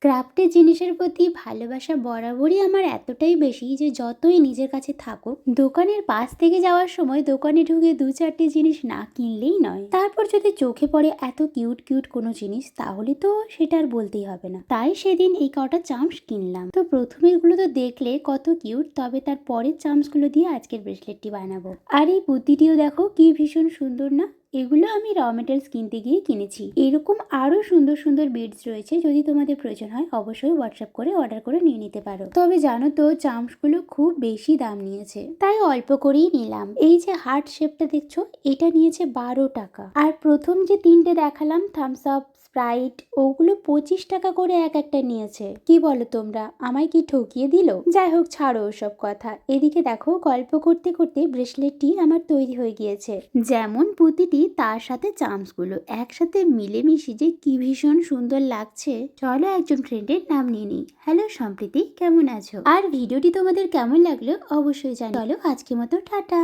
ক্রাফটের জিনিসের প্রতি ভালোবাসা বরাবরই আমার এতটাই বেশি যে যতই নিজের কাছে থাকুক, দোকানের পাশ থেকে যাওয়ার সময় দোকানে ঢুকে 2-4টে জিনিস না কিনলেই নয়। তারপর যদি চোখে পড়ে এত কিউট কিউট কোনো জিনিস, তাহলে তো সেটা আর বলতেই হবে না। তাই সেদিন এই কটা চামচ কিনলাম। তো প্রথমে এগুলো তো দেখলে কত কিউট, তবে তার পরের চামচগুলো দিয়ে আজকের ব্রেসলেটটি বানাবো। আর এই বুদ্ধিটিও দেখো কি ভীষণ সুন্দর না। এগুলো আমি র মেটেরিয়ালস কিনতে গিয়ে কিনেছি। এরকম আরো সুন্দর সুন্দর বিডস রয়েছে, যদি তোমাদের প্রয়োজন হয় অবশ্যই হোয়াটসঅ্যাপ করে অর্ডার করে নিয়ে নিতে পারো। তবে জানো তো, চামচগুলো খুব বেশি দাম নিয়েছে, তাই অল্প করেই নিলাম। এই যে হার্ট শেপটা দেখছো, এটা নিয়েছে 12 টাকা। আর প্রথম যে 3টে দেখালাম, থামস আপ, স্প্রাইট, ওগুলো 25 টাকা করে এক একটা নিয়েছে। কি বলো তোমরা, আমায় কি ঠকিয়ে দিল? যাই হোক, ছাড়ো ওসব কথা। এদিকে দেখো, গল্প করতে করতে ব্রেসলেটটি আমার তৈরি হয়ে গিয়েছে। যেমন পুঁতিটি, তার সাথে চামচগুলো একসাথে মিলেমিশে যে কি ভীষণ সুন্দর লাগছে। চলো একজন ফ্রেন্ডের নাম নিয়ে নিই। হ্যালো সম্প্রীতি, কেমন আছো? আর ভিডিওটি তোমাদের কেমন লাগলো অবশ্যই জানিও। চলো আজকের মতো টাটা।